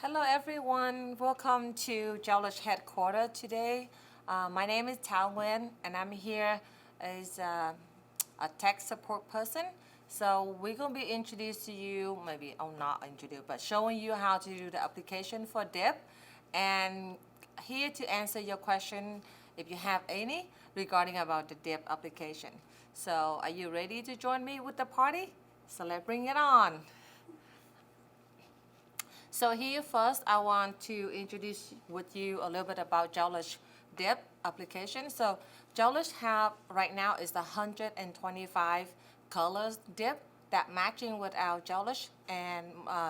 Hello everyone, welcome to Gelish headquarters today. My name is Thao Nguyen and I'm here as a tech support person. So we're going to be introduced to you, maybe not introduced, but showing you how to do the application for dip, and here to answer your question if you have any regarding about the dip application. So are you ready to join me with the party? So let's bring it on. So here first, I want to introduce with you a little bit about Gelish dip application. So Gelish have right now is the 125 colors dip that matching with our Gelish and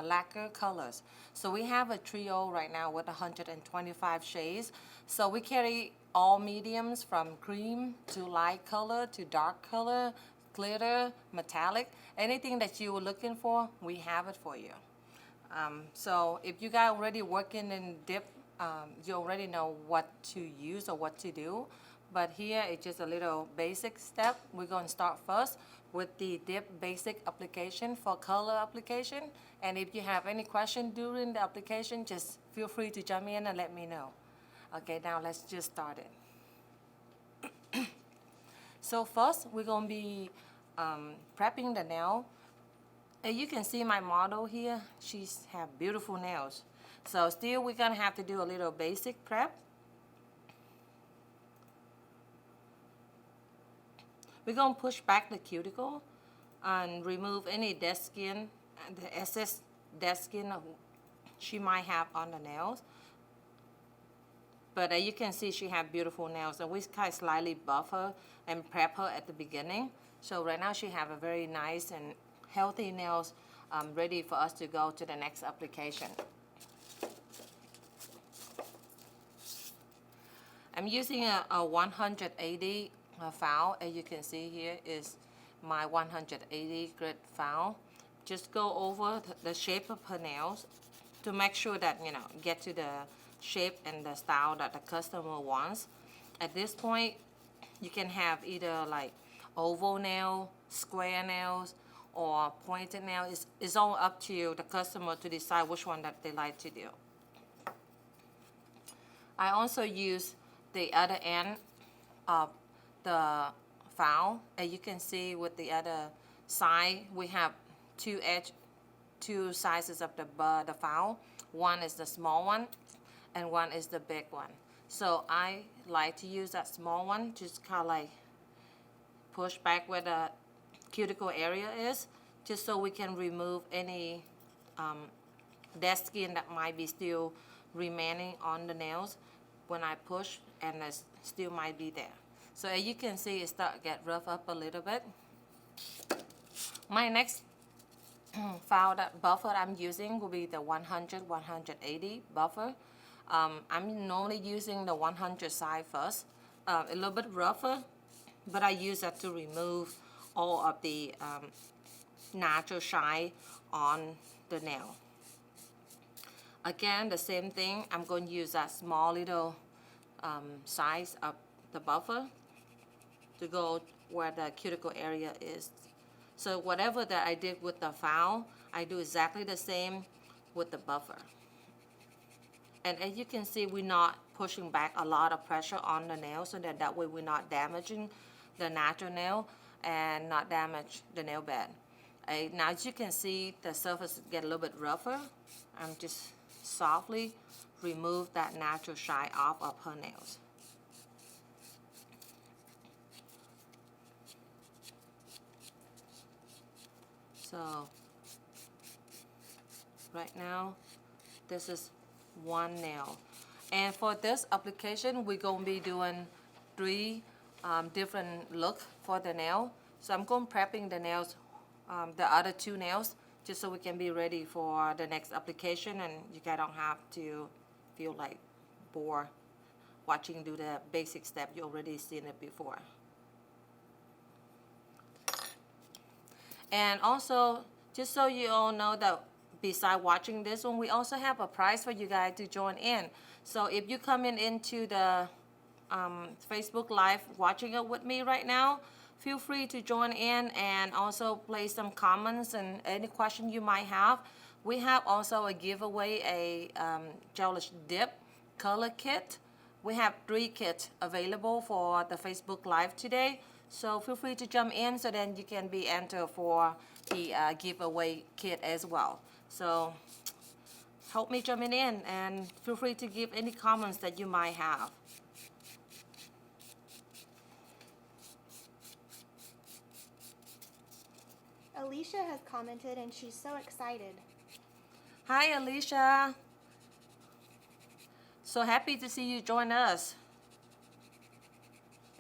lacquer colors. So we have a trio right now with 125 shades. So we carry all mediums from cream to light color to dark color, glitter, metallic. Anything that you were looking for, we have it for you. So if you guys already working in dip, you already know what to use or what to do. But here it's just a little basic step. We're going to start first with the dip basic application for color application. And if you have any question during the application, just feel free to jump in and let me know. Okay, now let's just start it. So first, we're going to be prepping the nail. And you can see my model here. She's have beautiful nails. So still we're gonna have to do a little basic prep. We're gonna push back the cuticle and remove any dead skin, the excess dead skin she might have on the nails. But you can see she have beautiful nails, and we kind of slightly buff her and prep her at the beginning. So right now she have a very nice and healthy nails ready for us to go to the next application. I'm using a 180 file. As you can see here is my 180 grit file. Just go over the shape of her nails to make sure that, you know, get to the shape and the style that the customer wants. At this point, you can have either like oval nail, square nails, or pointed nail. It's all up to you, the customer, to decide which one that they like to do. I also use the other end of the file. As you can see with the other side, we have two sizes of the file. One is the small one and one is the big one. So I like to use that small one, just kind of like push back where the cuticle area is, just so we can remove any dead skin that might be still remaining on the nails when I push, and it still might be there. So as you can see, it start to get rough up a little bit. My next file that buffer I'm using will be the 100-180 buffer. I'm normally using the 100 side first, a little bit rougher, but I use that to remove all of the natural shine on the nail. Again, the same thing, I'm going to use that small little size of the buffer to go where the cuticle area is. So whatever that I did with the file, I do exactly the same with the buffer. And as you can see, we're not pushing back a lot of pressure on the nail, so that way we're not damaging the natural nail and not damage the nail bed. Now as you can see, the surface get a little bit rougher. I'm just softly remove that natural shine off of her nails. So right now, this is one nail. And for this application, we're going to be doing three different look for the nail. So I'm going prepping the nails, the other two nails, just so we can be ready for the next application, and you guys don't have to feel like bored watching do the basic step. You already seen it before. And also, just so you all know that besides watching this one, we also have a prize for you guys to join in. So if you coming into the Facebook Live watching it with me right now, feel free to join in and also place some comments and any question you might have. We have also a giveaway, a Gelish dip color kit. We have 3 kits available for the Facebook Live today. So feel free to jump in so then you can be entered for the giveaway kit as well. So help me jumping in and feel free to give any comments that you might have. Alicia has commented and she's so excited. Hi Alicia. So happy to see you join us.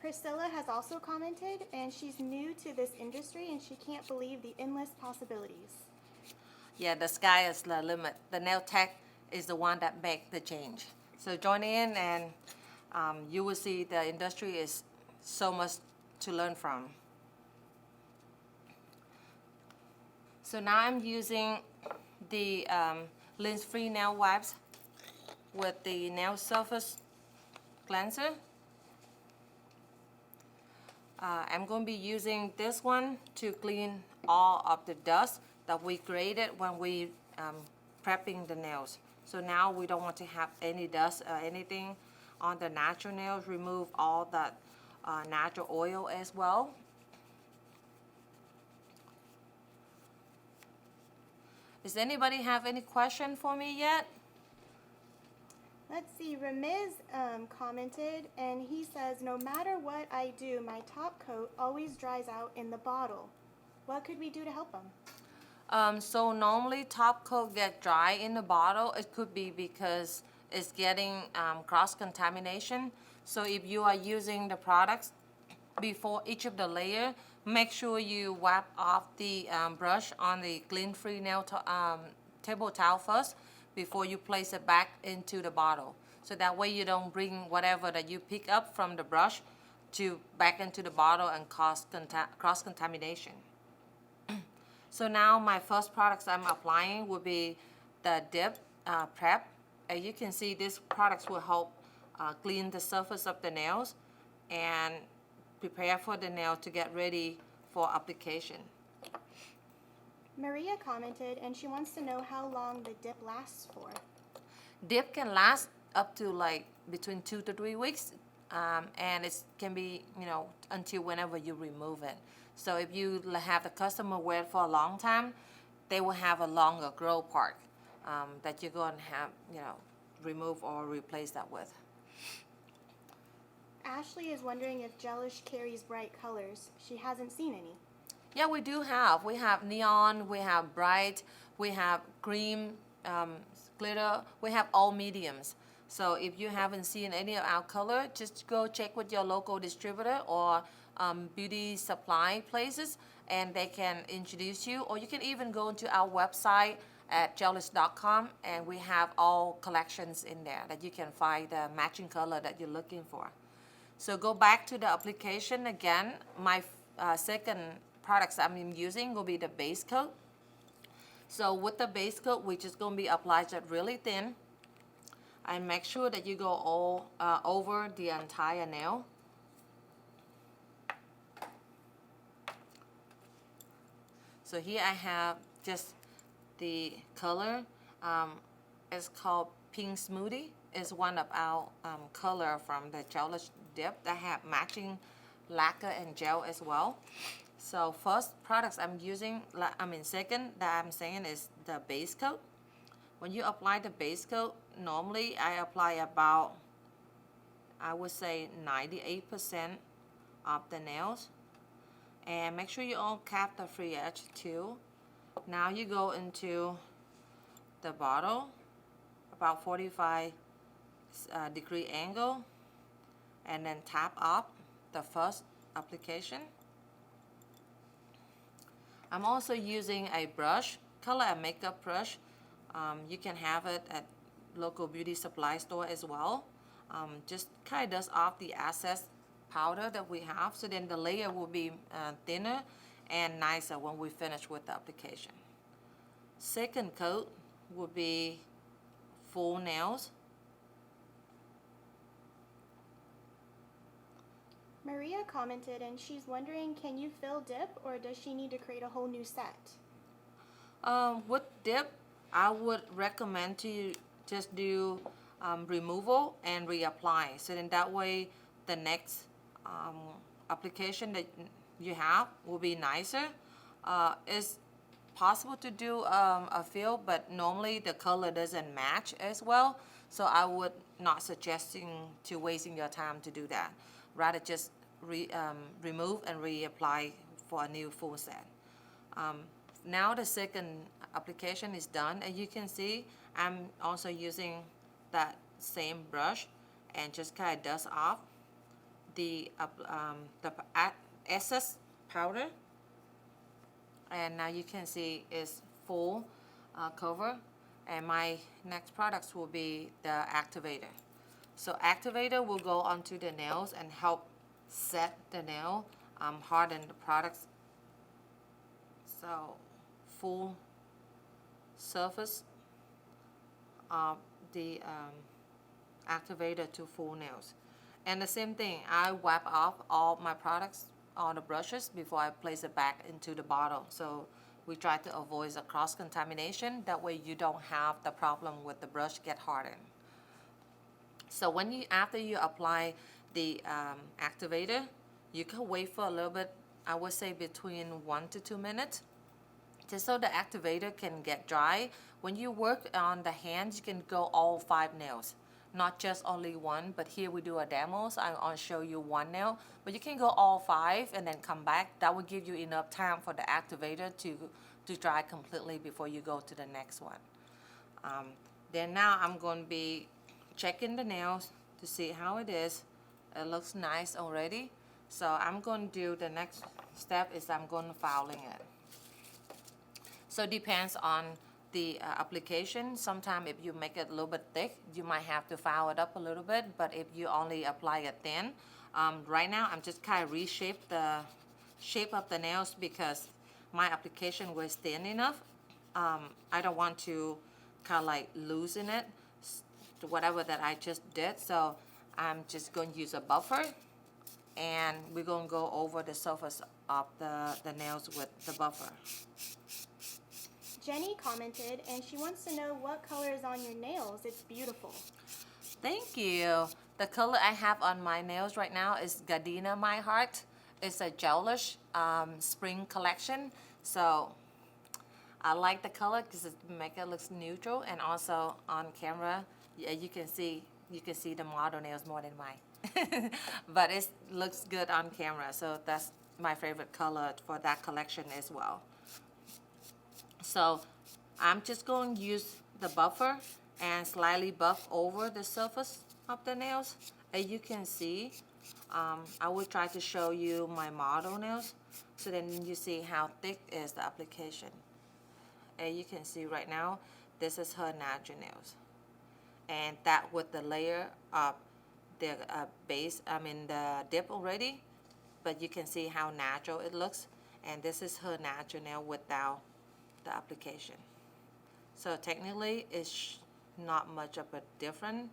Priscilla has also commented and she's new to this industry and she can't believe the endless possibilities. Yeah, the sky is the limit. The nail tech is the one that makes the change. So join in and you will see the industry is so much to learn from. So now I'm using the lens-free nail wipes with the nail surface cleanser. I'm going to be using this one to clean all of the dust that we created when we prepping the nails. So now we don't want to have any dust or anything on the natural nails. Remove all that natural oil as well. Does anybody have any question for me yet? Let's see, Ramiz commented and he says, no matter what I do, my top coat always dries out in the bottle. What could we do to help him? So normally top coat get dry in the bottle. It could be because it's getting cross-contamination. So if you are using the products before each of the layer, make sure you wipe off the brush on the clean-free nail table towel first before you place it back into the bottle. So that way you don't bring whatever that you pick up from the brush back into the bottle and cause cross-contamination. So now my first products I'm applying will be the dip prep. As you can see, these products will help clean the surface of the nails and prepare for the nail to get ready for application. Maria commented and she wants to know how long the dip lasts for. Dip can last up to like between 2 to 3 weeks, and it can be, until whenever you remove it. So if you have the customer wear it for a long time, they will have a longer grow part that you're going to have, remove or replace that with. Ashley is wondering if Gelish carries bright colors. She hasn't seen any. Yeah, we do have. We have neon, we have bright, we have cream, glitter, we have all mediums. So if you haven't seen any of our color, just go check with your local distributor or beauty supply places and they can introduce you. Or you can even go to our website at gelish.com and we have all collections in there that you can find the matching color that you're looking for. So go back to the application again. My second products I'm using will be the base coat. So with the base coat, we're just going to be applied it really thin. And make sure that you go all over the entire nail. So here I have just the color. It's called Pink Smoothie. It's one of our color from the Gelish dip that have matching lacquer and gel as well. So first products I'm using, second that I'm saying is the base coat. When you apply the base coat, normally I apply about, I would say 98% of the nails. And make sure you all cap the free edge too. Now you go into the bottle, about 45 degree angle, and then tap up the first application. I'm also using a brush, color and makeup brush. You can have it at local beauty supply store as well. Just kind of dust off the excess powder that we have, so then the layer will be thinner and nicer when we finish with the application. Second coat will be full nails. Maria commented and she's wondering, can you fill dip or does she need to create a whole new set? With dip, I would recommend to just do removal and reapply. So then that way the next application that you have will be nicer. It's possible to do a fill, but normally the color doesn't match as well. So I would not suggesting to wasting your time to do that. Rather just remove and reapply for a new full set. Now the second application is done, and you can see I'm also using that same brush and just kind of dust off the excess powder. And now you can see it's full cover, and my next products will be the activator. So activator will go onto the nails and help set the nail, harden the products. So full surface of the activator to full nails. And the same thing, I wipe off all my products, all the brushes, before I place it back into the bottle. So we try to avoid the cross contamination. That way you don't have the problem with the brush get hardened. So after you apply the activator, you can wait for a little bit. I would say between 1 to 2 minutes, just so the activator can get dry. When you work on the hands, you can go all 5 nails, not just only one. But here we do a demo, so I'll show you 1 nail, but you can go all 5 and then come back. That will give you enough time for the activator to dry completely before you go to the next one. Then now I'm going to be checking the nails to see how it is. It looks nice already. So I'm going to do the next step is I'm going to filing it. So it depends on the application. Sometimes if you make it a little bit thick, you might have to file it up a little bit. But if you only apply it thin, right now I'm just kind of reshape the shape of the nails because my application was thin enough. I don't want to kind of like loosen it, whatever that I just did. So I'm just going to use a buffer, and we're going to go over the surface of the nails with the buffer. Jenny commented, and she wants to know what color is on your nails. It's beautiful. Thank you. The color I have on my nails right now is Gardenia My Heart. It's a Gelish spring collection. So I like the color because it makes it look neutral, and also on camera, you can see the model nails more than mine. But it looks good on camera, so that's my favorite color for that collection as well. So I'm just going to use the buffer and slightly buff over the surface of the nails. As you can see, I will try to show you my model nails, so then you see how thick is the application. As you can see right now, this is her natural nails, and that with the layer of the the dip already, but you can see how natural it looks. And this is her natural nail without the application. So technically it's not much of a difference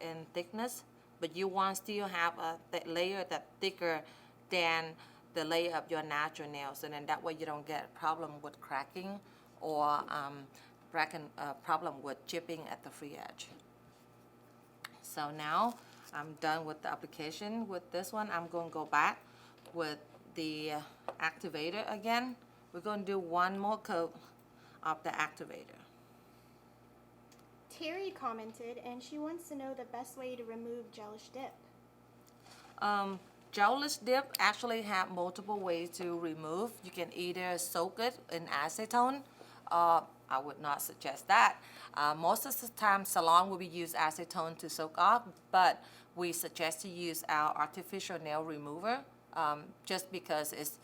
in thickness, but you want to still have a layer that's thicker than the layer of your natural nails, and then that way you don't get a problem with cracking or problem with chipping at the free edge. So now I'm done with the application. With this one, I'm going to go back with the activator again. We're going to do 1 more coat of the activator. Terry commented, and she wants to know the best way to remove Gelish dip. Gelish dip actually have multiple ways to remove. You can either soak it in acetone. I would not suggest that. Most of the time, salon will be use acetone to soak off, but we suggest to use our artificial nail remover just because it's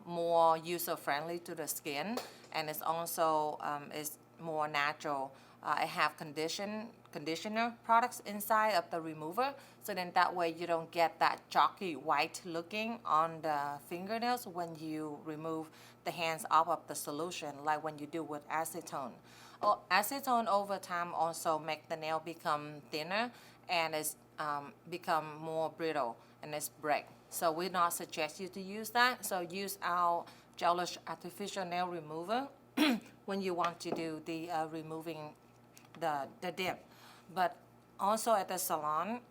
more user-friendly to the skin, and it's also is more natural. I have conditioner products inside of the remover, so then that way you don't get that chalky white looking on the fingernails when you remove the hands off of the solution, like when you do with acetone. Acetone over time also make the nail become thinner, and it's become more brittle and it's break. So we not suggest you to use that. So use our Gelish artificial nail remover. when you want to do the removing the dip. But also at the salon,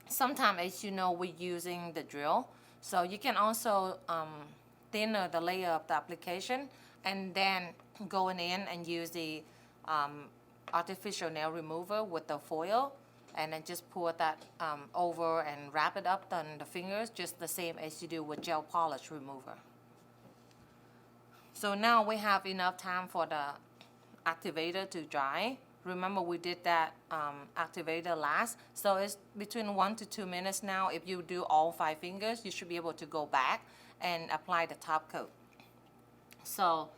sometimes, as you know, we're using the drill. So you can also thinner the layer of the application and then going in and use the artificial nail remover with the foil and then just pour that over and wrap it up on the fingers, just the same as you do with gel polish remover. So now we have enough time for the activator to dry. Remember, we did that activator last, so it's between 1 to 2 minutes now. If you do all 5 fingers, you should be able to go back and apply the top coat. So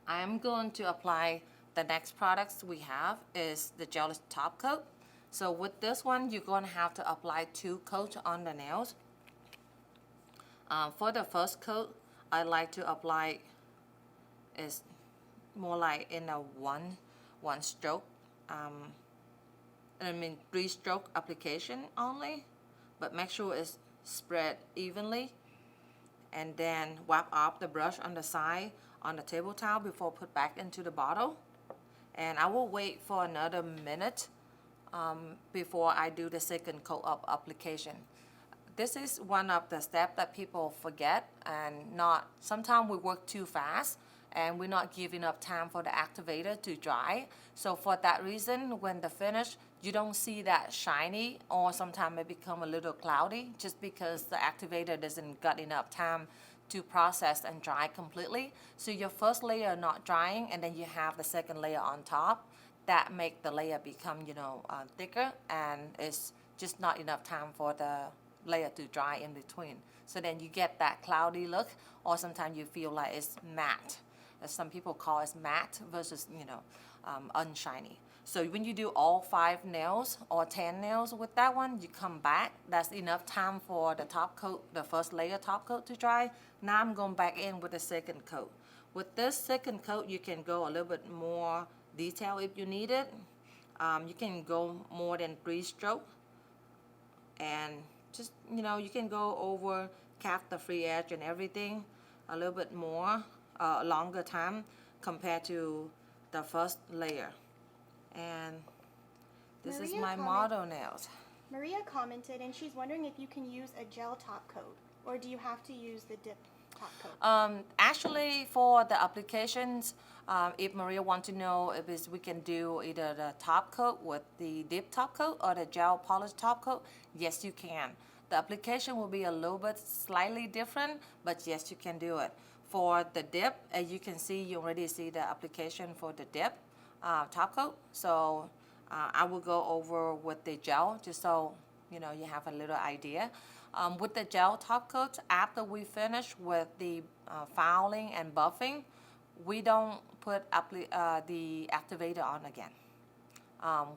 I'm going to apply the next products we have is the Gelish top coat. So with this one, you're going to have to apply 2 coats on the nails. For the first coat, I like to apply is more like in a one stroke. 3-stroke application only, but make sure it's spread evenly, and then wipe off the brush on the side on the table towel before put back into the bottle. And I will wait for another minute before I do the second coat of application. This is one of the steps that people forget, and not sometimes we work too fast and we're not giving enough time for the activator to dry. So for that reason, when the finish, you don't see that shiny, or sometimes it become a little cloudy just because the activator doesn't got enough time to process and dry completely. So your first layer not drying, and then you have the second layer on top. That make the layer become, thicker, and it's just not enough time for the layer to dry in between. So then you get that cloudy look, or sometimes you feel like it's matte. As some people call it matte versus, unshiny. So when you do all 5 nails or 10 nails with that one, you come back. That's enough time for the top coat, the first layer top coat to dry. Now I'm going back in with the second coat. With this second coat, you can go a little bit more detail if you need it. You can go more than 3 stroke, and just, you can go over, cap the free edge and everything a little bit more, longer time compared to the first layer. And this is my model nails. Maria commented, and she's wondering if you can use a gel top coat, or do you have to use the dip top coat? Actually, for the applications, if Maria wants to know if we can do either the top coat with the dip top coat or the gel polish top coat, yes, you can. The application will be a little bit slightly different, but yes, you can do it. For the dip, as you can see, you already see the application for the dip top coat. So I will go over with the gel just so you have a little idea. With the gel top coat, after we finish with the fouling and buffing, we don't put the activator on again.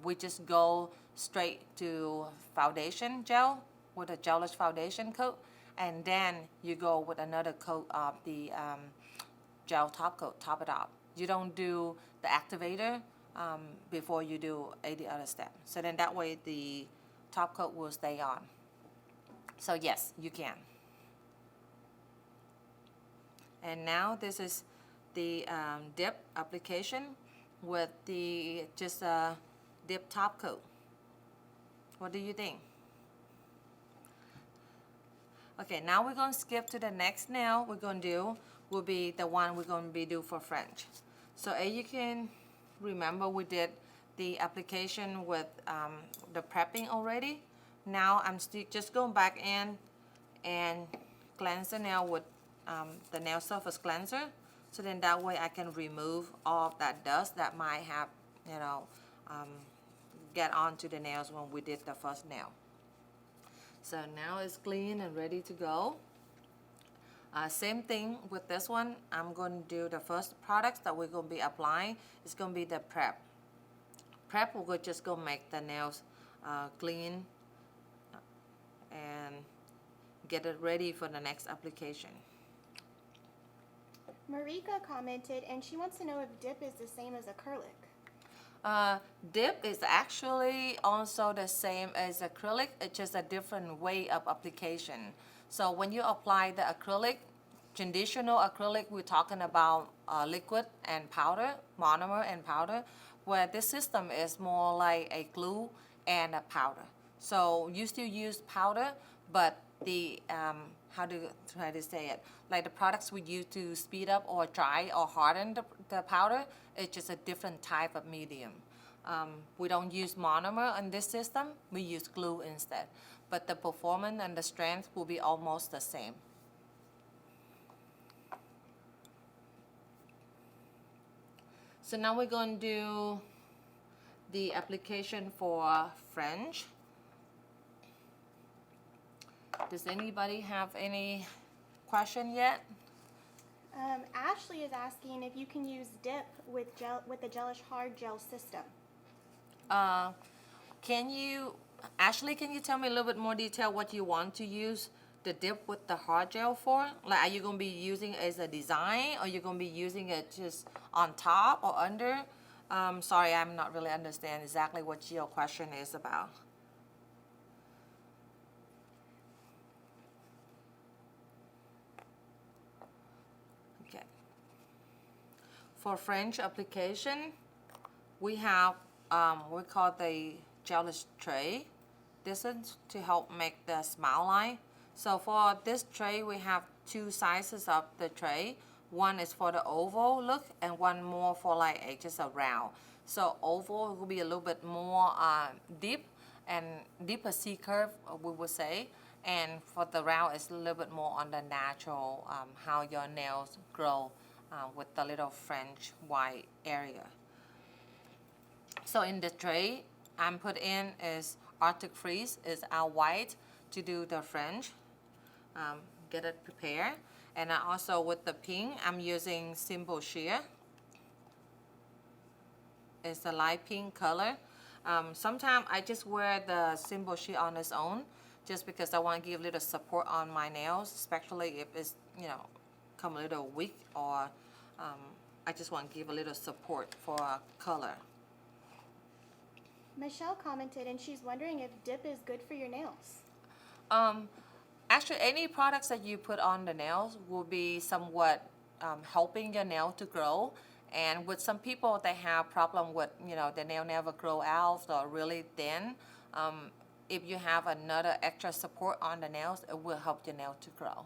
We just go straight to foundation gel with a Gelish foundation coat, and then you go with another coat of the gel top coat, top it up. You don't do the activator before you do the other step. So then that way the top coat will stay on. So yes, you can. And now this is the dip application with the just dip top coat. What do you think? Okay, now we're going to skip to the next nail we're going to do will be the one we're going to be do for French. So as you can remember, we did the application with the prepping already. Now I'm still just going back in and cleanse the nail with the nail surface cleanser. So then that way I can remove all of that dust that might have, get onto the nails when we did the first nail. So now it's clean and ready to go. Same thing with this one. I'm going to do the first products that we're going to be applying. It's going to be the prep. Prep, we're just going to make the nails clean and get it ready for the next application. Marika commented, and she wants to know if dip is the same as acrylic. Dip is actually also the same as acrylic. It's just a different way of application. So when you apply the acrylic, traditional acrylic, we're talking about liquid and powder, monomer and powder, where this system is more like a glue and a powder. So you still use powder, but the how do you try to say it? Like the products we use to speed up or dry or harden the powder, it's just a different type of medium. We don't use monomer in this system, we use glue instead. But the performance and the strength will be almost the same. So now we're going to do the application for French. Does anybody have any question yet? Ashley is asking if you can use dip with the Gelish hard gel system. Ashley, can you tell me a little bit more detail what you want to use the dip with the hard gel for? Like, are you going to be using it as a design, or you're going to be using it just on top or under? Sorry, I'm not really understand exactly what your question is about. Okay. For French application, we have we call the Gelish tray. This is to help make the smile line. So for this tray, we have two sizes of the tray. One is for the oval look and one more for like just a round. So oval will be a little bit more deep and deeper C curve, we would say. And for the round, it's a little bit more on the natural, how your nails grow with the little French white area. So in the tray, I'm put in is Arctic Freeze, is our white to do the French. Get it prepared. And I also with the pink, I'm using Simple Sheer. It's a light pink color. Sometimes I just wear the Simple Sheer on its own, just because I want to give a little support on my nails, especially if it's, come a little weak, or I just want to give a little support for color. Michelle commented, and she's wondering if dip is good for your nails. Actually, any products that you put on the nails will be somewhat helping your nail to grow. And with some people, they have problem with, the nail never grow out or really thin. If you have another extra support on the nails, it will help your nail to grow.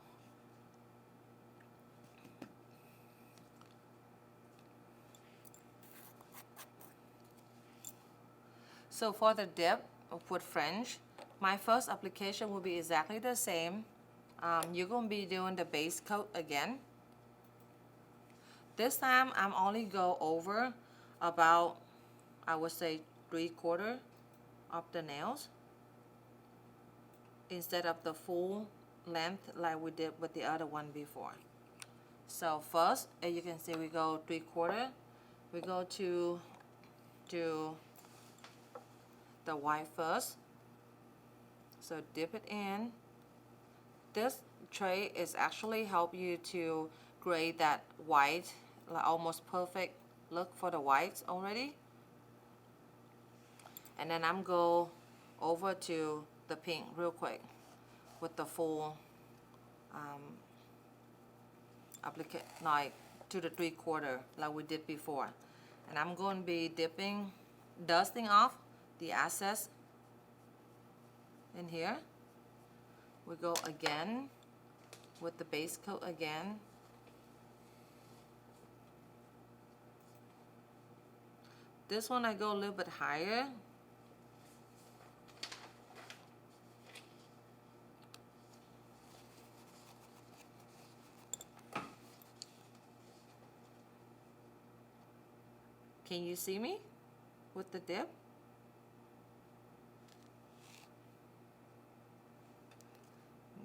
So for the dip with French, my first application will be exactly the same. You're going to be doing the base coat again. This time I'm only go over about, I would say, 3/4 of the nails instead of the full length like we did with the other one before. So first, as you can see, we go 3/4. We go to the white first. So dip it in. This tray is actually help you to grade that white, like almost perfect look for the whites already. And then I'm go over to the pink real quick with the full applicate, like to the 3/4 like we did before. And I'm going to be dipping, dusting off the excess in here. We go again with the base coat again. This one I go a little bit higher. Can you see me with the dip?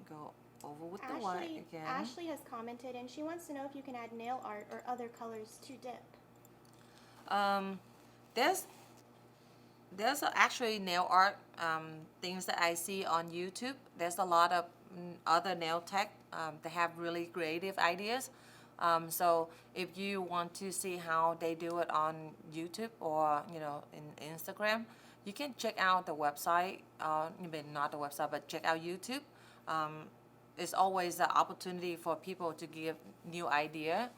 Go over with the white again. Ashley has commented, and she wants to know if you can add nail art or other colors to dip. There's actually nail art things that I see on YouTube. There's a lot of other nail tech that have really creative ideas. So if you want to see how they do it on YouTube or in Instagram, you can check out the website. Maybe not the website, but check out YouTube. it's always an opportunity for people to give new idea.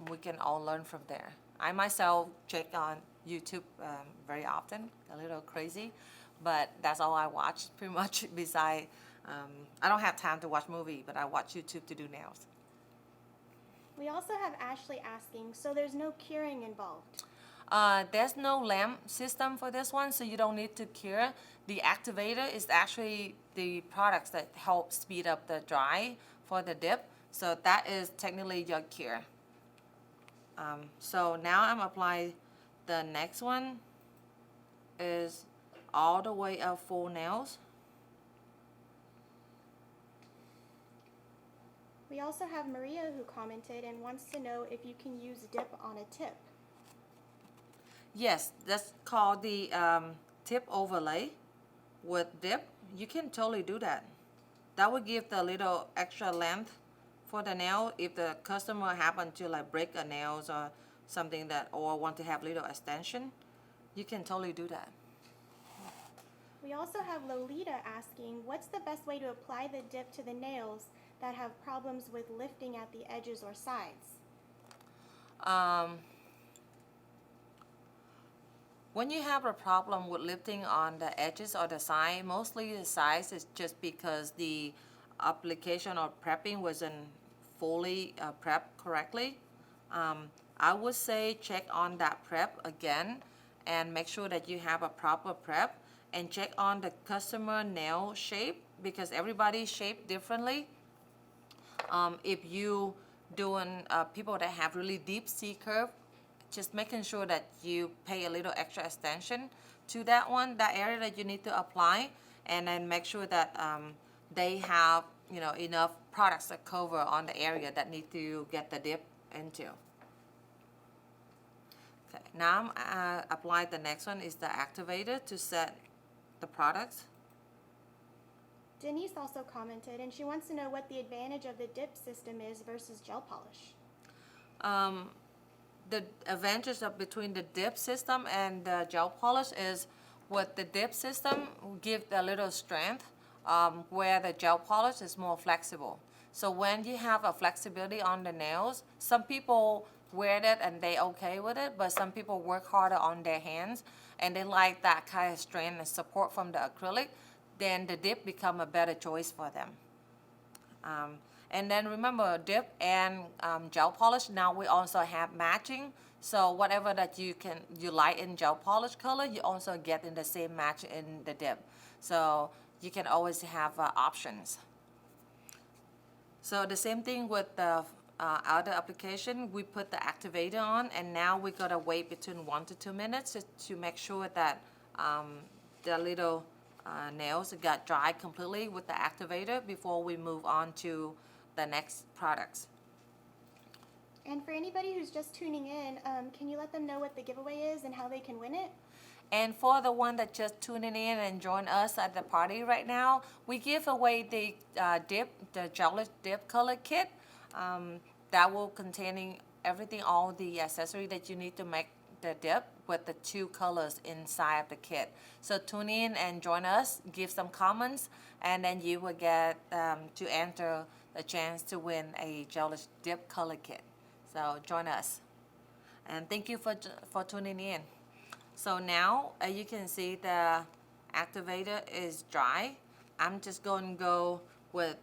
We can all learn from there. I myself check on YouTube very often, a little crazy, but that's all I watch pretty much. Besides, I don't have time to watch movie, but I watch YouTube to do nails. We also have Ashley asking, so there's no curing involved? There's no lamp system for this one, so you don't need to cure. The activator is actually the products that help speed up the dry for the dip. So that is technically your cure. So now I'm applying the next one is all the way up full nails. We also have Maria who commented and wants to know if you can use dip on a tip. Yes, that's called the tip overlay with dip. You can totally do that. That would give the little extra length for the nail if the customer happen to like break a nails or something that, or want to have little extension. You can totally do that. We also have Lolita asking, what's the best way to apply the dip to the nails that have problems with lifting at the edges or sides? When you have a problem with lifting on the edges or the side, mostly the sides is just because the application or prepping wasn't fully prepped correctly. I would say check on that prep again and make sure that you have a proper prep, and check on the customer nail shape because everybody shape differently. If you doing people that have really deep C curve, just making sure that you pay a little extra extension to that one, that area that you need to apply, and then make sure that they have enough products that cover on the area that need to get the dip into. Okay, now I'm apply the next one is the activator to set the products. Denise also commented and she wants to know what the advantage of the dip system is versus gel polish. The advantage of between the dip system and the gel polish is with the dip system give a little strength, where the gel polish is more flexible. So when you have a flexibility on the nails, some people wear that and they okay with it, but some people work harder on their hands and they like that kind of strength and support from the acrylic, then the dip become a better choice for them. And then remember, dip and gel polish, now we also have matching. So whatever that you like in gel polish color, you also get in the same match in the dip. So you can always have options. So the same thing with the outer application, we put the activator on, and now we gotta wait between 1 to 2 minutes to make sure that the little nails got dry completely with the activator before we move on to the next products. And for anybody who's just tuning in, can you let them know what the giveaway is and how they can win it? And for the one that just tuning in and join us at the party right now, we give away the Gelish dip color kit. That will containing everything, all the accessory that you need to make the dip with the 2 colors inside of the kit. So tune in and join us, give some comments, and then you will get to enter the chance to win a Gelish dip color kit. So join us. And thank you for tuning in. So now you can see the activator is dry. I'm just going to go with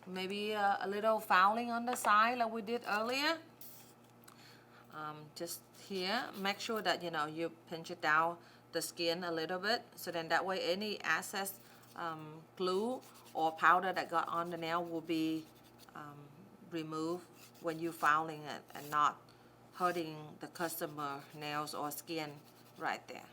maybe a little fouling on the side like we did earlier. Just here, make sure that you pinch it down the skin a little bit, so then that way any excess glue or powder that got on the nail will be removed when you're filing it and not hurting the customer nails or skin right there.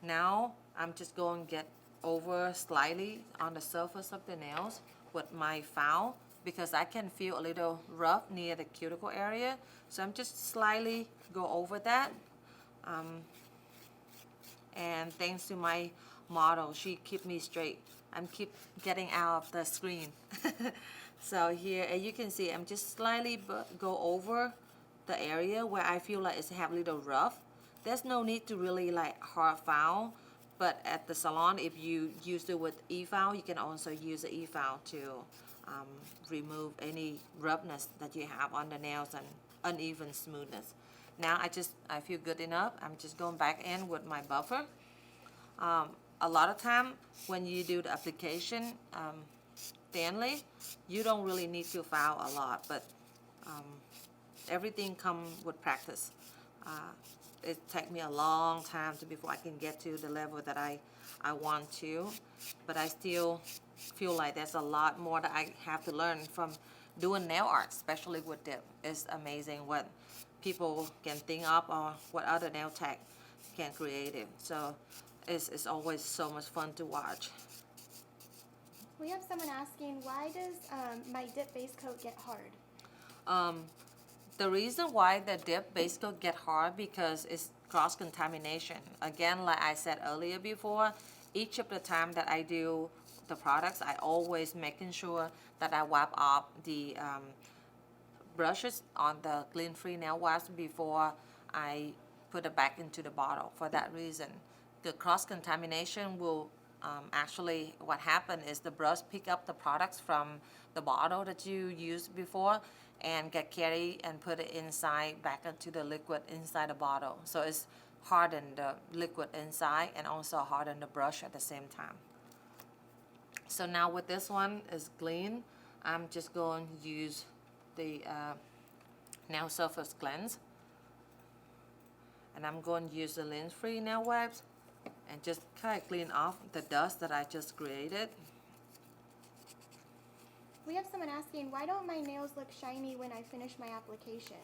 Now I'm just going to get over slightly on the surface of the nails with my file because I can feel a little rough near the cuticle area. So I'm just slightly go over that. And thanks to my model, she keep me straight. I'm keep getting out of the screen. So here, as you can see, I'm just slightly go over the area where I feel like it's have a little rough. There's no need to really like hard file, But at the salon, if you use it with e-file, you can also use the e-file to remove any roughness that you have on the nails and uneven smoothness. Now I feel good enough. I'm just going back in with my buffer. A lot of time when you do the application thinly, you don't really need to file a lot, but everything comes with practice. It takes me a long time before I can get to the level that I want to, but I still feel like there's a lot more that I have to learn from doing nail art, especially with dip. It's amazing what people can think up or what other nail tech can create it. So it's always so much fun to watch. We have someone asking, why does my dip base coat get hard? The reason why the dip base coat get hard because it's cross-contamination. Again, like I said earlier before, each of the time that I do the products, I always making sure that I wipe off the brushes on the gluten-free nail wipes before I put it back into the bottle. For that reason, the cross-contamination will actually, what happened is the brush pick up the products from the bottle that you used before and get carried and put it inside back into the liquid inside the bottle. So it's harden the liquid inside and also harden the brush at the same time. So now with this one is clean, I'm just going to use the nail surface cleanse, and I'm going to use the lint-free nail wipes and just kind of clean off the dust that I just created. We have someone asking, why don't my nails look shiny when I finish my application?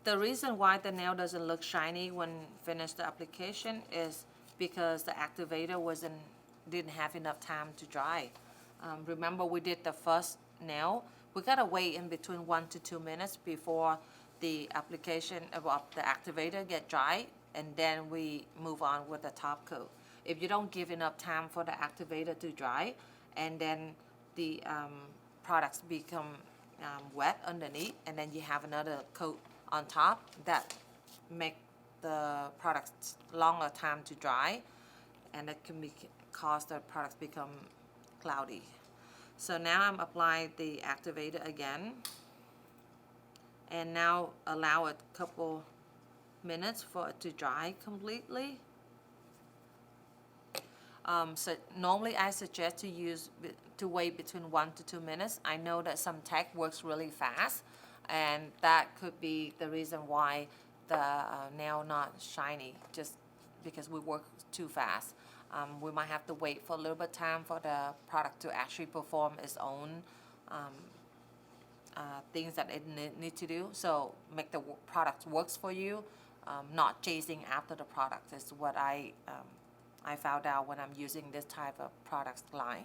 The reason why the nail doesn't look shiny when finished the application is because the activator didn't have enough time to dry. Remember, we did the first nail. We gotta wait in between 1 to 2 minutes before the application of the activator get dry, and then we move on with the top coat. If you don't give enough time for the activator to dry, and then the products become wet underneath, and then you have another coat on top, that make the products longer time to dry, and it can cause the products become cloudy. So now I'm applying the activator again, and now allow it a couple minutes for it to dry completely. So normally I suggest to wait between 1 to 2 minutes. I know that some tech works really fast, and that could be the reason why the nail not shiny, just because we work too fast. We might have to wait for a little bit of time for the product to actually perform its own things that it need to do. So make the product works for you, not chasing after the product is what I found out when I'm using this type of product line.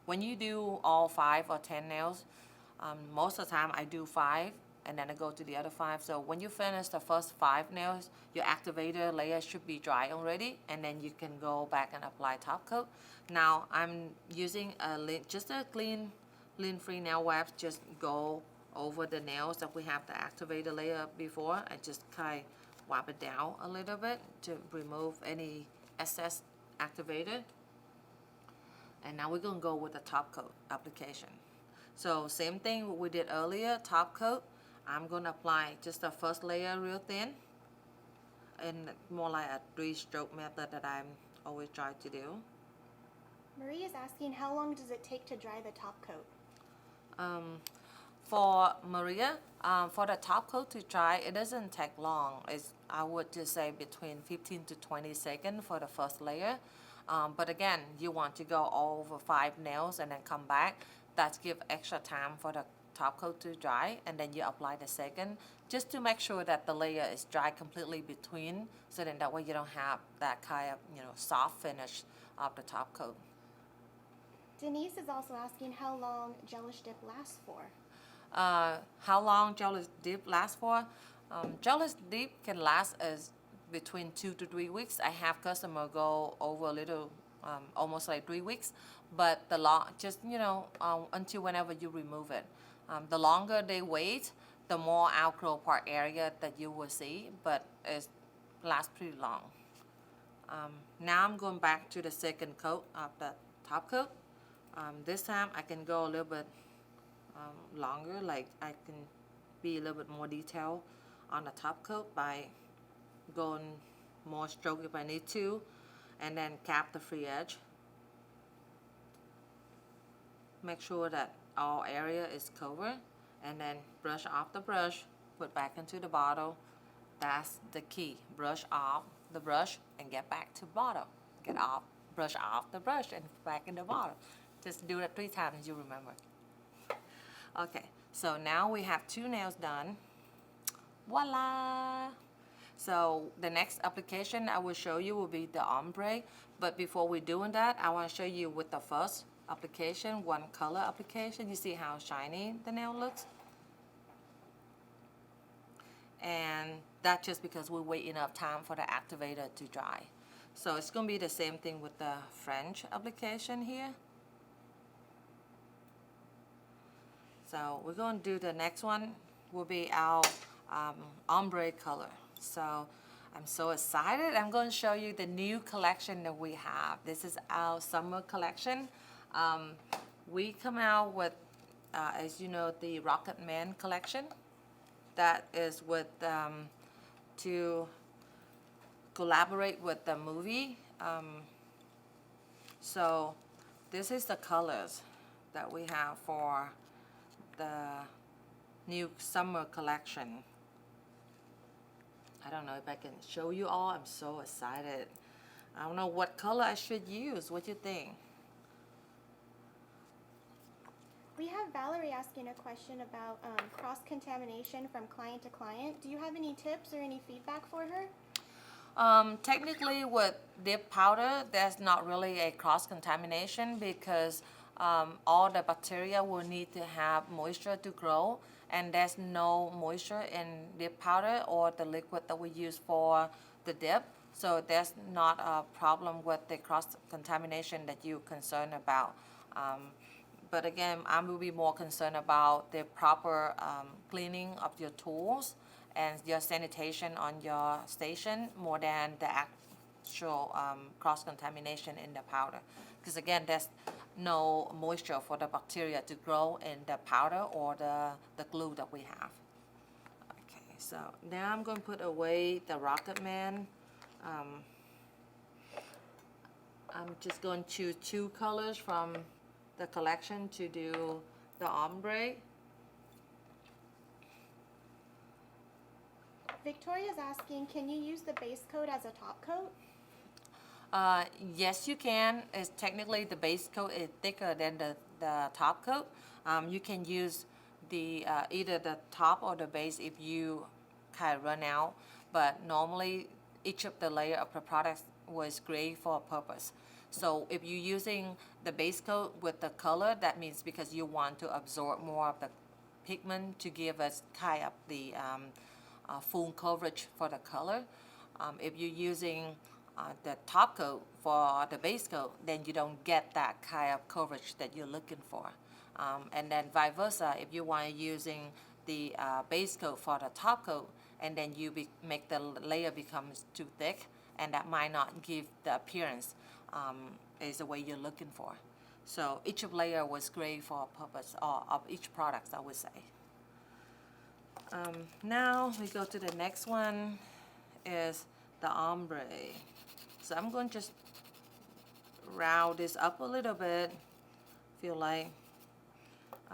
When you do all 5 or 10 nails, most of the time I do 5 and then I go to the other 5. So when you finish the first 5 nails, your activator layer should be dry already, and then you can go back and apply top coat. Now I'm using just a clean lint-free nail wipes. Just go over the nails that we have the activator layer before, and just kind of wipe it down a little bit to remove any excess activator. And now we're going to go with the top coat application. So same thing what we did earlier, top coat. I'm going to apply just the first layer real thin, and more like a 3-stroke method that I'm always try to do. Marie is asking, how long does it take to dry the top coat? For Maria, for the top coat to dry, it doesn't take long. I would just say between 15 to 20 seconds for the first layer. But again, you want to go over 5 nails and then come back. That's give extra time for the top coat to dry, and then you apply the second, just to make sure that the layer is dry completely between, so then that way you don't have that kind of soft finish of the top coat. Denise is also asking how long Gelish dip lasts for. How long Gelish dip lasts for? Gelish dip can last as between 2 to 3 weeks. I have customer go over a little, almost like 3 weeks, but the until whenever you remove it. The longer they wait, the more outgrow part area that you will see, but it lasts pretty long. Now I'm going back to the second coat of the top coat. This time I can go a little bit longer, like I can be a little bit more detailed on the top coat by going more stroke if I need to, and then cap the free edge. Make sure that all area is covered, and then brush off the brush, put back into the bottle. That's the key. Brush off the brush and get back to bottle. Get off, brush off the brush and back in the bottle. Just do it 3 times, you remember. Okay, so now we have 2 nails done. Voila! So the next application I will show you will be the ombre. But before we doing that, I want to show you with the first application, one color application. You see how shiny the nail looks? And that's just because we wait enough time for the activator to dry. So it's going to be the same thing with the French application here. So we're going to do the next one will be our ombre color. So I'm so excited. I'm going to show you the new collection that we have. This is our summer collection. We come out with, as you know, the Rocket Man collection. That is with to collaborate with the movie. So this is the colors that we have for the new summer collection. I don't know if I can show you all. I'm so excited. I don't know what color I should use. What do you think? We have Valerie asking a question about cross-contamination from client to client. Do you have any tips or any feedback for her? Technically with dip powder, there's not really a cross-contamination because all the bacteria will need to have moisture to grow, and there's no moisture in dip powder or the liquid that we use for the dip. So there's not a problem with the cross-contamination that you're concerned about. But again, I will be more concerned about the proper cleaning of your tools and your sanitation on your station more than the actual cross-contamination in the powder. Because again, there's no moisture for the bacteria to grow in the powder or the glue that we have. Okay, so now I'm going to put away the Rocket Man. I'm just going to choose 2 colors from the collection to do the ombre. Victoria's asking, can you use the base coat as a top coat? Yes, you can. It's technically the base coat is thicker than the top coat. You can use the either the top or the base if you kind of run out. But normally, each of the layer of the products was great for a purpose. So if you're using the base coat with the color, that means because you want to absorb more of the pigment to give us kind of the full coverage for the color. If you're using the top coat for the base coat, then you don't get that kind of coverage that you're looking for. And then vice versa, if you want to using the base coat for the top coat, and then you make the layer becomes too thick, and that might not give the appearance is the way you're looking for. So each layer was great for a purpose of each product, I would say. Now we go to the next one is the ombre. So I'm going to just round this up a little bit. Feel like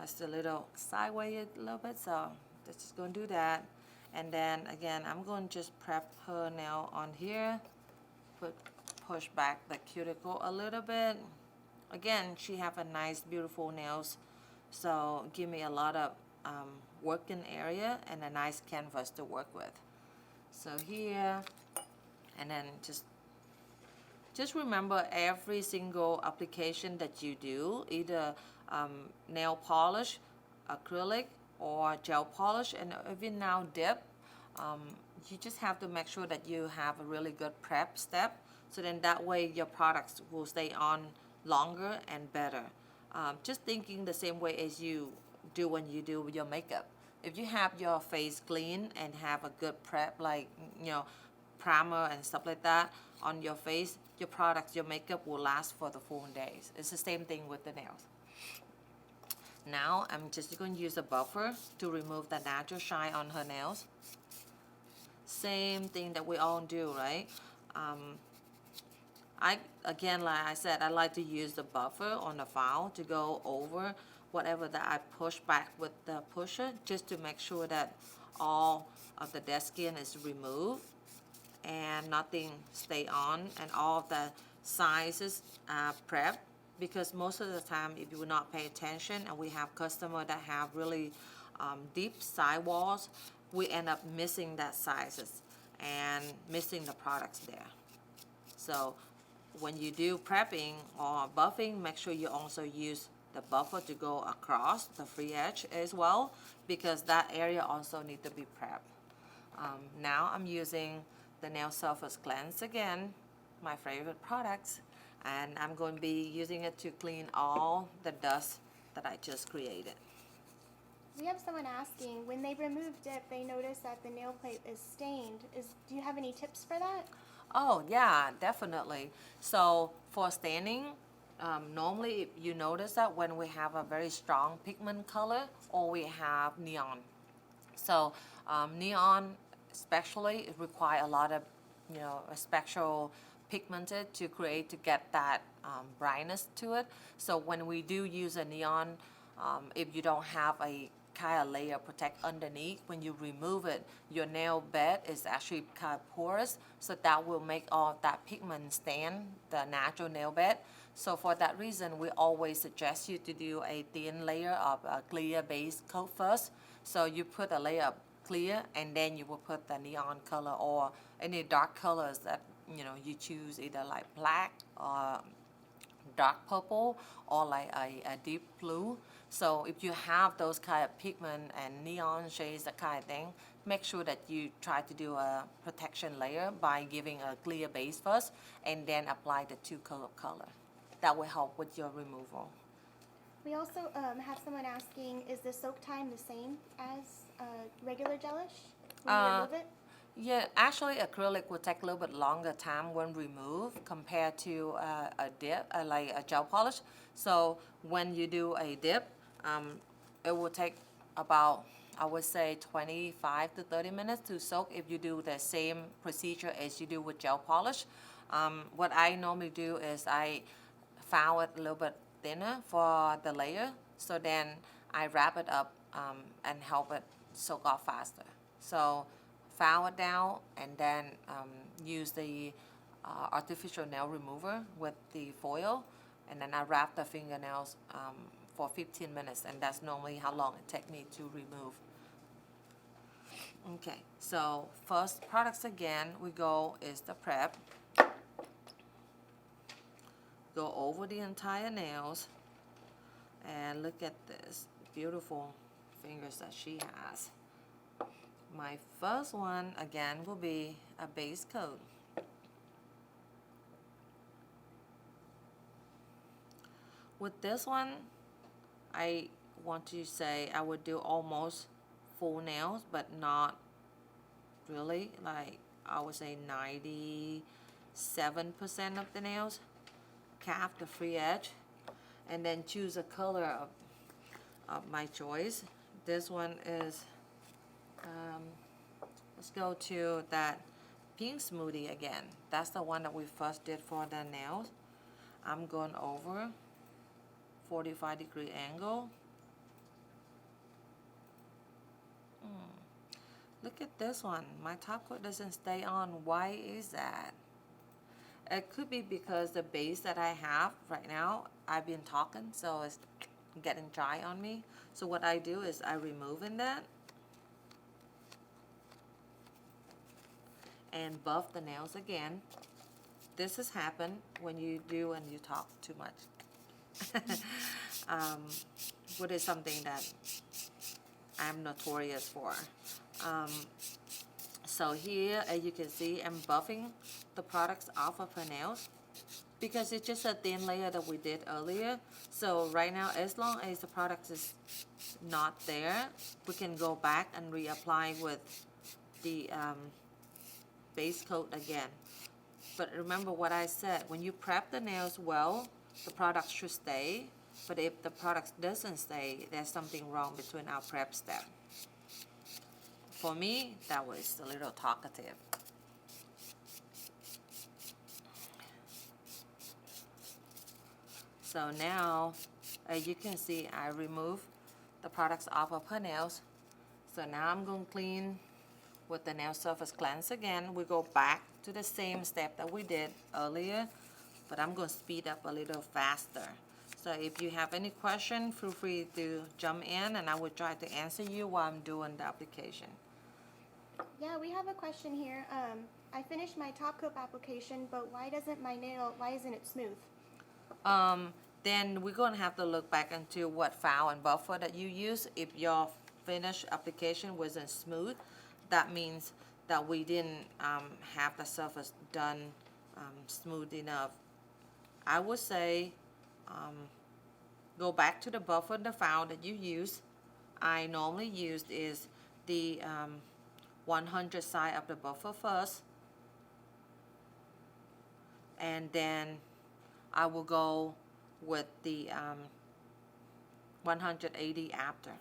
it's a little sideways a little bit, so just going to do that. And then again, I'm going to just prep her nail on here. Push back the cuticle a little bit. Again, she have a nice, beautiful nails, so give me a lot of working area and a nice canvas to work with. So here, and then just remember every single application that you do, either nail polish, acrylic, or gel polish, and even now dip, you just have to make sure that you have a really good prep step, so then that way your products will stay on longer and better. Just thinking the same way as you do when you do your makeup. If you have your face clean and have a good prep, like primer and stuff like that on your face, your products, your makeup will last for the full days. It's the same thing with the nails. Now I'm just going to use a buffer to remove the natural shine on her nails. Same thing that we all do, right? Again, like I said, I like to use the buffer on the file to go over whatever that I push back with the pusher, just to make sure that all of the dead skin is removed and nothing stay on, and all of the sizes prepped. Because most of the time, if you will not pay attention, and we have customers that have really deep sidewalls, we end up missing that sizes and missing the products there. So when you do prepping or buffing, make sure you also use the buffer to go across the free edge as well, because that area also need to be prepped. Now I'm using the Nail Surface Cleanse again, my favorite products, and I'm going to be using it to clean all the dust that I just created. We have someone asking, when they remove dip, they notice that the nail plate is stained. Do you have any tips for that? Oh yeah, definitely. So for staining, normally you notice that when we have a very strong pigment color or we have neon. So neon especially, it requires a lot of, a special pigmented to get that brightness to it. So when we do use a neon, if you don't have a kind of layer protect underneath, when you remove it, your nail bed is actually kind of porous, so that will make all that pigment stain the natural nail bed. So for that reason, we always suggest you to do a thin layer of a clear base coat first. So you put a layer of clear, and then you will put the neon color or any dark colors that you choose, either like black or dark purple or like a deep blue. So if you have those kind of pigment and neon shades, that kind of thing, make sure that you try to do a protection layer by giving a clear base first and then apply the two color. That will help with your removal. We also have someone asking, is the soak time the same as regular gelish when you remove it? Yeah, actually acrylic will take a little bit longer time when removed compared to a dip, like a gel polish. So when you do a dip, it will take about, I would say, 25 to 30 minutes to soak if you do the same procedure as you do with gel polish. What I normally do is I file it a little bit thinner for the layer, so then I wrap it up and help it soak off faster. So file it down and then use the artificial nail remover with the foil, and then I wrap the fingernails for 15 minutes, and that's normally how long it takes me to remove. Okay, so first products again, we go is the prep. Go over the entire nails, and look at this beautiful fingers that she has. My first one again will be a base coat. With this one, I want to say I would do almost full nails, but not really, like I would say 97% of the nails. Cap the free edge, and then choose a color of my choice. This one is, let's go to that pink smoothie again. That's the one that we first did for the nails. I'm going over 45-degree angle. Look at this one. My top coat doesn't stay on. Why is that? It could be because the base that I have right now, I've been talking, so it's getting dry on me. So what I do is I remove that and buff the nails again. This has happened when you do and you talk too much. What is something that I'm notorious for. So here, as you can see, I'm buffing the products off of her nails because it's just a thin layer that we did earlier. So right now, as long as the product is not there, we can go back and reapply with the base coat again. But remember what I said, when you prep the nails well, the product should stay. But if the product doesn't stay, there's something wrong between our prep step. For me, that was a little talkative. So now, as you can see, I remove the products off of her nails. So now I'm going to clean with the nail surface cleanse again. We go back to the same step that we did earlier, but I'm going to speed up a little faster. So if you have any question, feel free to jump in and I will try to answer you while I'm doing the application. Yeah, we have a question here. I finished my top coat application, but why isn't it smooth? Then we're going to have to look back into what Thao and buffer that you use. If your finished application wasn't smooth, that means that we didn't have the surface done smooth enough. I would say go back to the buffer and the Thao that you use. I normally use is the 100 side of the buffer first, and then I will go with the 180 after.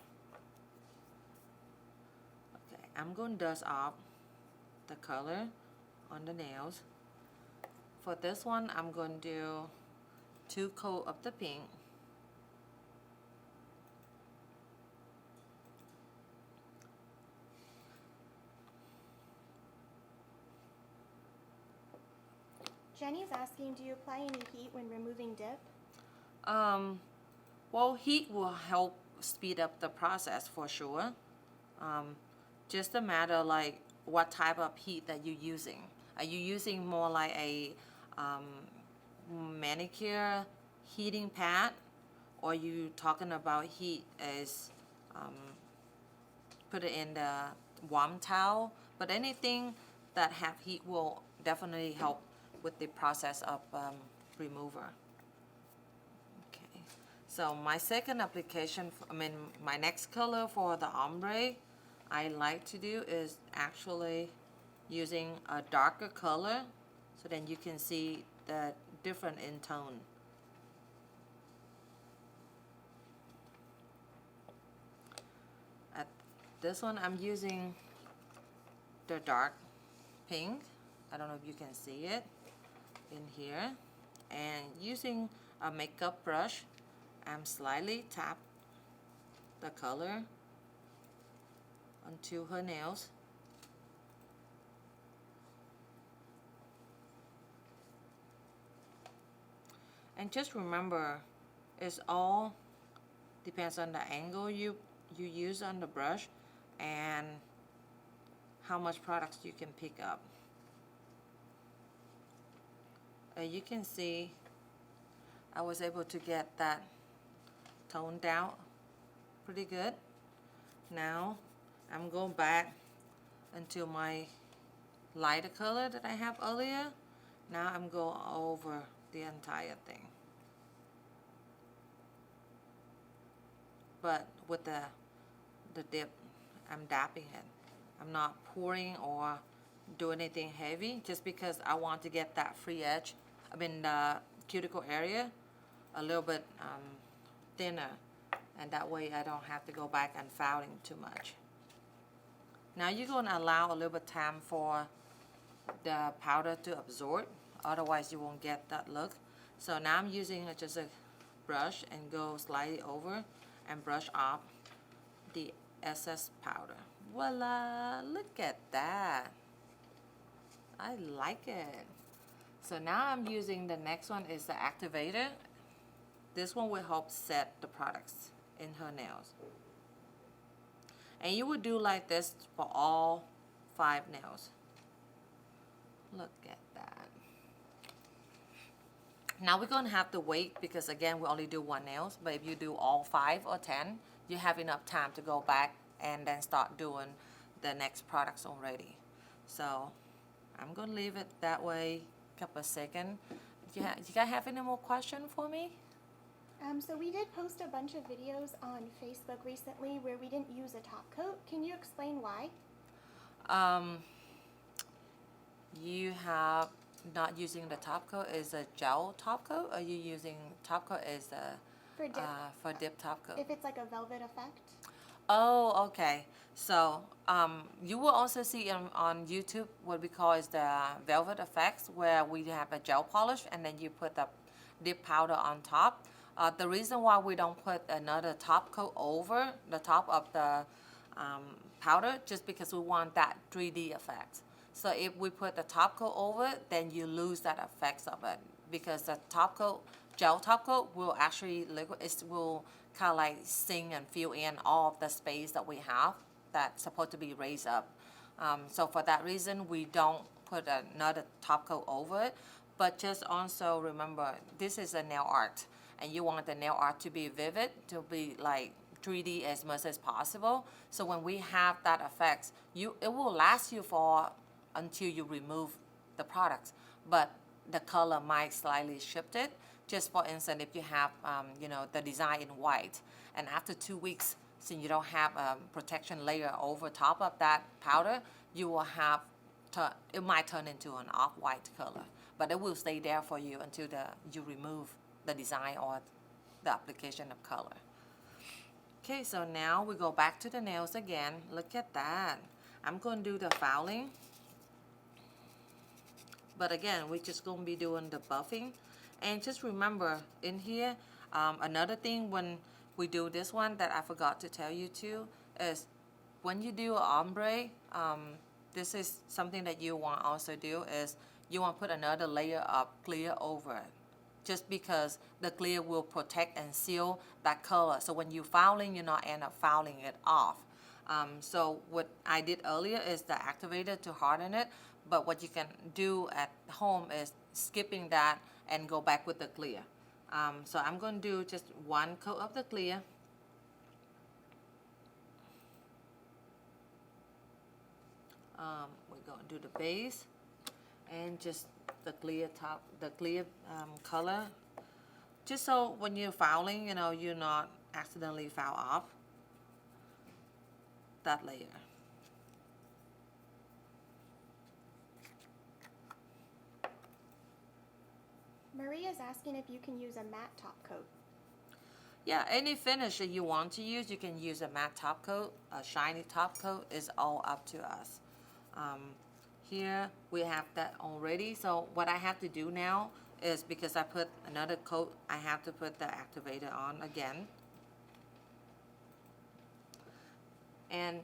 Okay, I'm going to dust off the color on the nails. For this one, I'm going to do 2 coats of the pink. Jenny's asking, do you apply any heat when removing dip? Well, heat will help speed up the process for sure. Just a matter like what type of heat that you're using. Are you using more like a manicure heating pad, or are you talking about heat as put it in the warm towel? But anything that have heat will definitely help with the process of remover. Okay, so my second application, my next color for the ombre I like to do is actually using a darker color, so then you can see the different in tone. At this one I'm using the dark pink. I don't know if you can see it in here, and using a makeup brush I'm slightly tap the color onto her nails. And just remember, it's all depends on the angle you use on the brush and how much products you can pick up. You can see I was able to get that toned down pretty good. Now I'm going back into my lighter color that I have earlier. Now I'm going over the entire thing, but with the dip I'm dapping it. I'm not pouring or do anything heavy, just because I want to get that free edge, the cuticle area a little bit thinner, and that way I don't have to go back and fouling too much. Now you're going to allow a little bit time for the powder to absorb, otherwise you won't get that look. So now I'm using just a brush and go slightly over and brush off the excess powder. Voila, look at that. I like it. So now I'm using the next one is the activator. This one will help set the products in her nails. And you would do like this for all 5 nails. Look at that. Now we're going to have to wait, because again we only do 1 nail, but if you do all 5 or 10, you have enough time to go back and then start doing the next products already. So I'm going to leave it that way a couple of seconds. You guys have any more questions for me? So we did post a bunch of videos on Facebook recently where we didn't use a top coat. Can you explain why? you have not using the top coat is a gel top coat, or you using top coat as a for dip top coat? If it's like a velvet effect. Oh, okay. So you will also see on YouTube what we call is the velvet effects, where we have a gel polish and then you put the dip powder on top. The reason why we don't put another top coat over the top of the powder, just because we want that 3D effect. So if we put the top coat over it, then you lose that effects of it, because the top coat, gel top coat, will actually liquid. It will kind of like sink and fill in all of the space that we have that's supposed to be raised up. So for that reason, we don't put another top coat over it. But just also remember, this is a nail art, and you want the nail art to be vivid, to be like 3D as much as possible. So when we have that effects, it will last you for until you remove the products, but the color might slightly shift it. Just for instance, if you have the design in white, and after 2 weeks, since you don't have a protection layer over top of that powder, you will have it might turn into an off-white color, but it will stay there for you until you remove the design or the application of color. Okay, so now we go back to the nails again. Look at that. I'm going to do the filing. But again, we're just going to be doing the buffing. And just remember, in here, another thing when we do this one that I forgot to tell you too, is when you do an ombre, this is something that you want to also do, is you want to put another layer of clear over it. Just because the clear will protect and seal that color. So when you're filing, you're not end up filing it off. So what I did earlier is the activator to harden it. But what you can do at home is skipping that and go back with the clear. So I'm going to do just one coat of the clear. We're going to do the base and just the clear top, the clear color. Just so when you're filing, you're not accidentally foul off that layer. Maria's asking if you can use a matte top coat. Yeah, any finish that you want to use, you can use a matte top coat, a shiny top coat, is all up to us. Here we have that already. So what I have to do now is, because I put another coat, I have to put the activator on again. And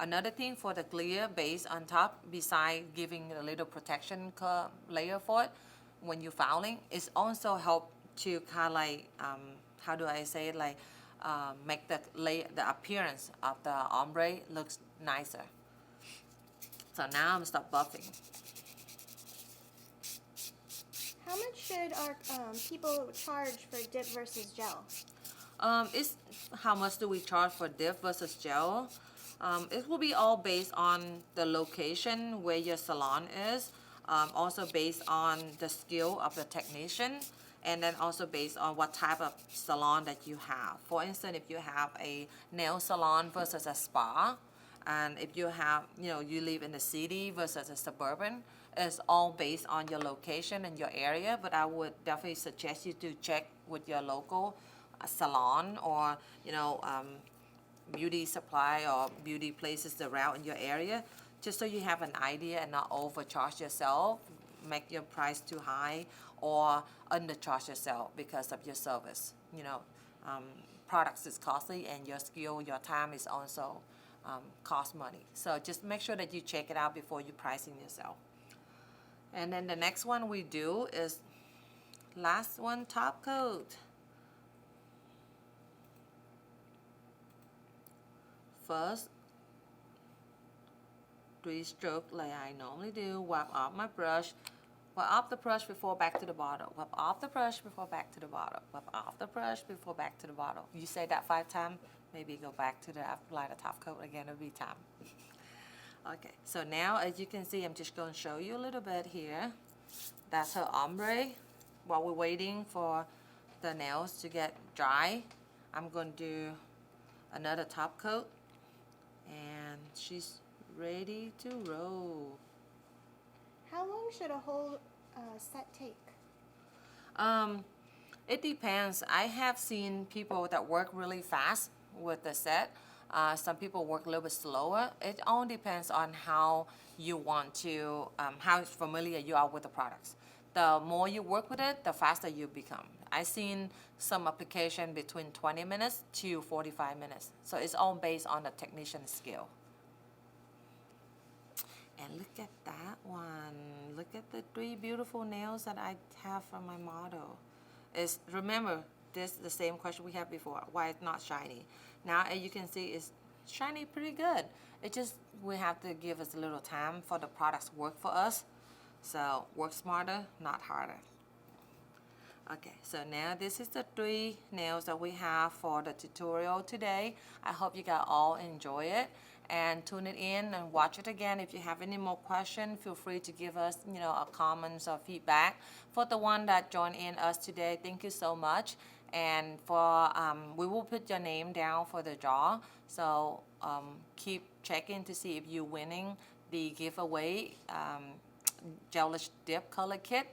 another thing for the clear base on top, besides giving a little protection layer for it, when you're filing, it's also help to kind of like, how do I say it, like make the appearance of the ombre looks nicer. So now I'm stop buffing. How much should our people charge for dip versus gel? It's how much do we charge for dip versus gel? It will be all based on the location where your salon is, also based on the skill of the technician, and then also based on what type of salon that you have. For instance, if you have a nail salon versus a spa, and if you have, you live in the city versus a suburban, it's all based on your location and your area. But I would definitely suggest you to check with your local salon or beauty supply or beauty places around in your area, just so you have an idea and not overcharge yourself, make your price too high, or undercharge yourself because of your service. Products is costly, and your skill, your time is also cost money. So just make sure that you check it out before you pricing yourself. And then the next one we do is last one, top coat. First, 3-stroke like I normally do. Wipe off my brush. Wipe off the brush before back to the bottle. Wipe off the brush before back to the bottle. Wipe off the brush before back to the bottle. You say that 5 times, maybe go back to the apply the top coat again every time. Okay, so now as you can see, I'm just going to show you a little bit here. That's her ombre. While we're waiting for the nails to get dry, I'm going to do another top coat, and she's ready to roll. how long should a whole set take? It depends. I have seen people that work really fast with the set. Some people work a little bit slower. It all depends on how you want to, how familiar you are with the products. The more you work with it, the faster you become. I've seen some application between 20 minutes to 45 minutes. So it's all based on the technician's skill. And look at that one. Look at the 3 beautiful nails that I have from my model. Remember, this is the same question we had before. Why it's not shiny? Now, as you can see, it's shiny pretty good. It just, we have to give us a little time for the products to work for us. So work smarter, not harder. Okay, so now this is the 3 nails that we have for the tutorial today. I hope you guys all enjoy it and tune it in and watch it again. If you have any more questions, feel free to give us, a comments or feedback. For the one that joined in us today, thank you so much. And for we will put your name down for the draw. So keep checking to see if you're winning the giveaway Gelish dip color kit.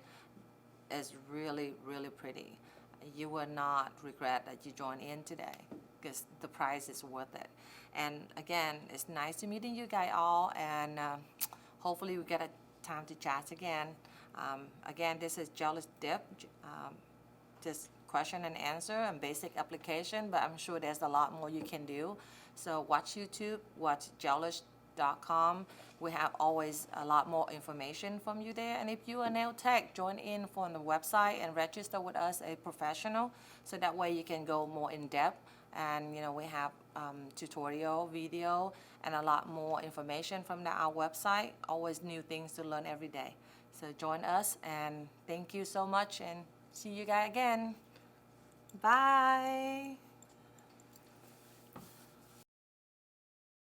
Is really, really pretty. You will not regret that you joined in today because the price is worth it. And again, it's nice to meeting you guys all, and hopefully we get a time to chat again. Again, this is Gelish dip, just question and answer and basic application, but I'm sure there's a lot more you can do. So watch YouTube, watch Gelish.com. We have always a lot more information from you there. And if you are nail tech, join in from the website and register with us a professional. So that way you can go more in depth. And we have tutorial video and a lot more information from our website. Always new things to learn every day. So join us, and thank you so much, and see you guys again. Bye.